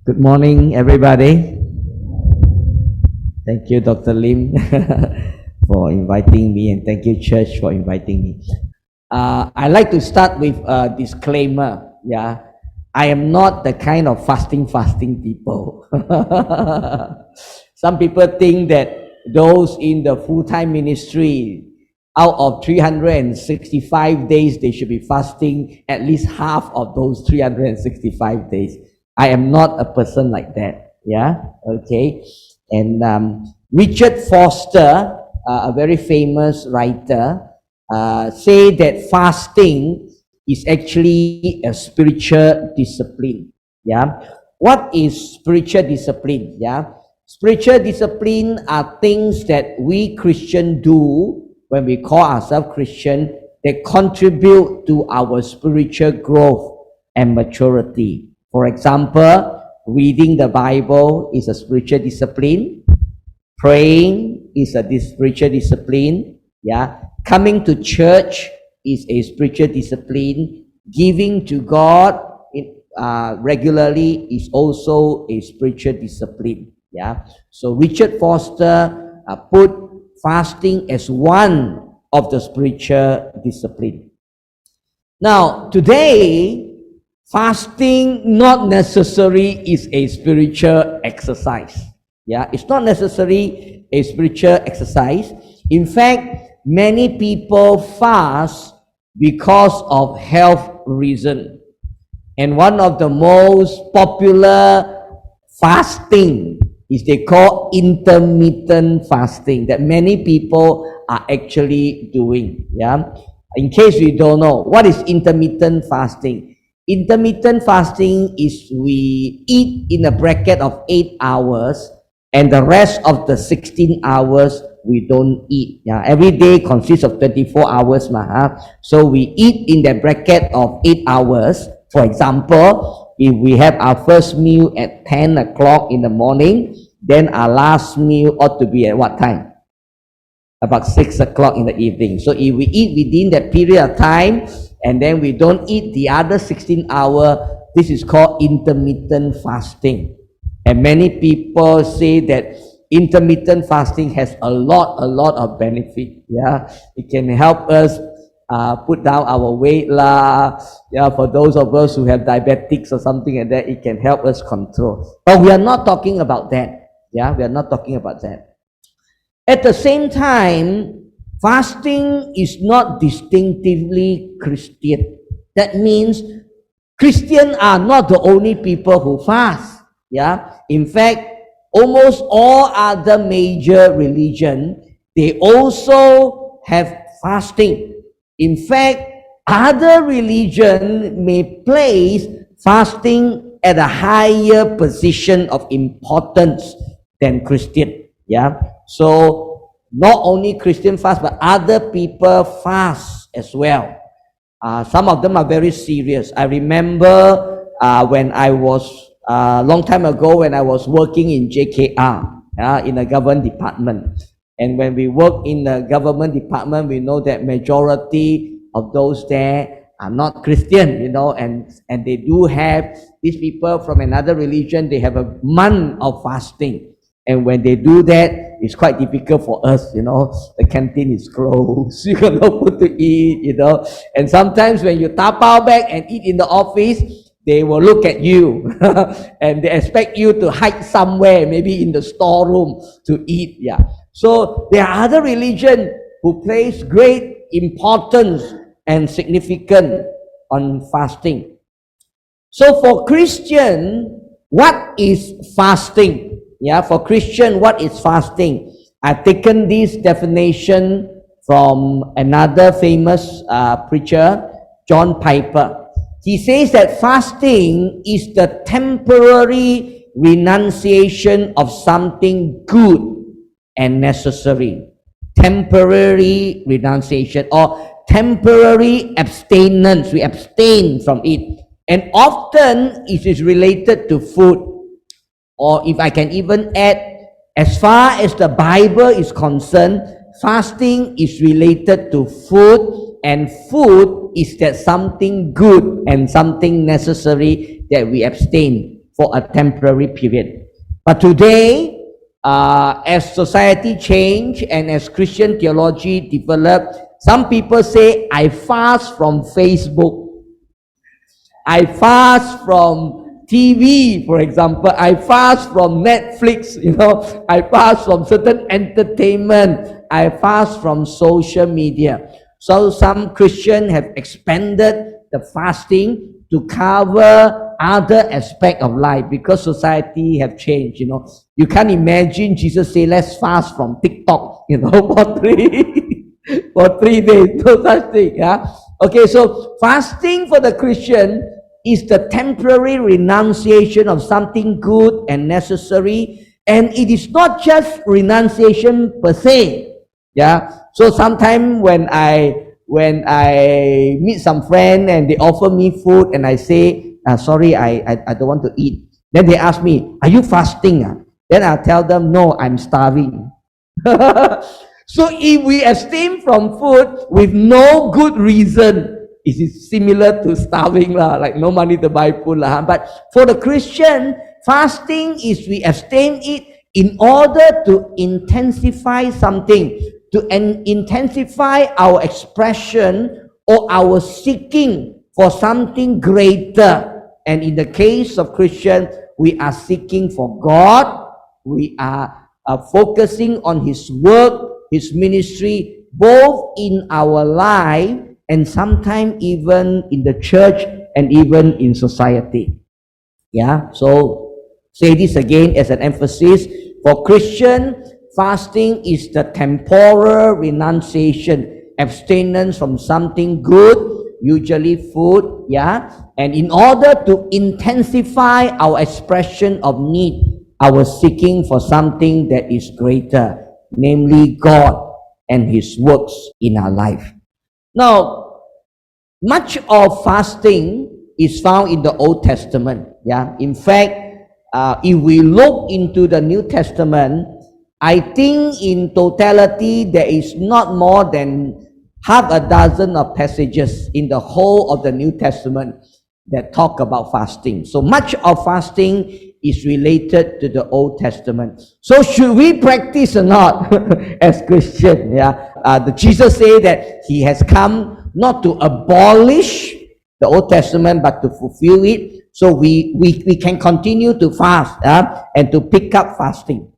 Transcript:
Good morning, everybody. Thank you, Dr. Lim, for inviting me, and thank you, church, for inviting me. I like to start with a disclaimer. Yeah, I am not the kind of fasting people. Some people think that those in the full-time ministry, out of 365 days, they should be fasting at least half of those 365 days. I am not a person like that. Yeah, okay. And Richard Foster, a very famous writer, say that fasting is actually a spiritual discipline. Yeah, what is spiritual discipline? Yeah, spiritual discipline are things that we Christian do when we call ourselves Christian, that contribute to our spiritual growth and maturity. For example, reading the Bible is a spiritual discipline. Praying is a spiritual discipline. Yeah, coming to church is a spiritual discipline. Giving to God regularly is also a spiritual discipline. Yeah, so Richard Foster put fasting as one of the spiritual discipline. Now, today, fasting not necessarily is a spiritual exercise. Yeah, it's not necessarily a spiritual exercise. In fact, many people fast because of health reason. And one of the most popular fasting is they call intermittent fasting, that many people are actually doing. Yeah, in case we don't know, what is intermittent fasting? Intermittent fasting is we eat in a bracket of 8 hours, and the rest of the 16 hours we don't eat. Yeah, every day consists of 24 hours. So we eat in the bracket of 8 hours. For example, if we have our first meal at 10 o'clock in the morning, then our last meal ought to be at what time? About 6 o'clock in the evening. So if we eat within that period of time, and then we don't eat the other 16 hours, this is called intermittent fasting. And many people say that intermittent fasting has a lot of benefit. Yeah, it can help us put down our weight yeah, for those of us who have diabetics or something like that, it can help us control. But we are not talking about that. Yeah, we are not talking about that. At the same time, fasting is not distinctively Christian. That means Christians are not the only people who fast. Yeah, in fact, almost all other major religions, they also have fasting. In fact, other religions may place fasting at a higher position of importance than Christian. Yeah, so not only Christian fast, but other people fast as well. Some of them are very serious. I remember when I was a long time ago, when I was working in JKR, in a government department. And when we work in the government department, we know that majority of those there are not Christian, you know, and they do have these people from another religion. They have a month of fasting. And when they do that, it's quite difficult for us, you know. The canteen is closed. You got no food to eat, you know. And sometimes when you tapao back and eat in the office, they will look at you and they expect you to hide somewhere, maybe in the storeroom to eat. Yeah. So there are other religions who place great importance and significance on fasting. So for Christian, what is fasting? Yeah, for Christian, what is fasting? I've taken this definition from another famous preacher, John Piper. He says that fasting is the temporary renunciation of something good and necessary. Temporary renunciation or temporary abstinence. We abstain from it. And often it is related to food. Or if I can even add, as far as the Bible is concerned, fasting is related to food, and food is that something good and something necessary that we abstain. for a temporary period. But today, as society change and as Christian theology develop, some people say, I fast from Facebook, I fast from TV, for example, I fast from Netflix, I fast from certain entertainment, I fast from social media. So some Christians have expanded the fasting to cover other aspect of life because society have changed. You can't imagine Jesus say, let's fast from TikTok, for 3 days, no such thing. Yeah. Okay, so fasting for the Christian is the temporary renunciation of something good and necessary, and it is not just renunciation per se. Yeah. So sometimes when I meet some friend and they offer me food and I say, sorry, I don't want to eat. Then they ask me, are you fasting? Then I'll tell them, no, I'm starving. So if we abstain from food with no good reason, it is similar to starving, like no money to buy food. But for the Christian, fasting is we abstain it in order to intensify something, to intensify our expression or our seeking for something greater. And in the case of Christian, we are seeking for God. We are focusing on His work, His ministry, both in our life and sometimes even in the church and even in society. Yeah, so say this again as an emphasis. For Christian, fasting is the temporal renunciation, abstinence from something good, usually food, and in order to intensify our expression of need, our seeking for something that is greater, namely God and His works in our life. Now, much of fasting is found in the Old Testament. In fact, if we look into the New Testament, I think in totality there is not more than half a dozen of passages in the whole of the New Testament that talk about fasting. So much of fasting is related to the Old Testament. So should we practice or not as Christians? Jesus said that He has come not to abolish the Old Testament but to fulfill it. So we can continue to fast and to pick up fasting.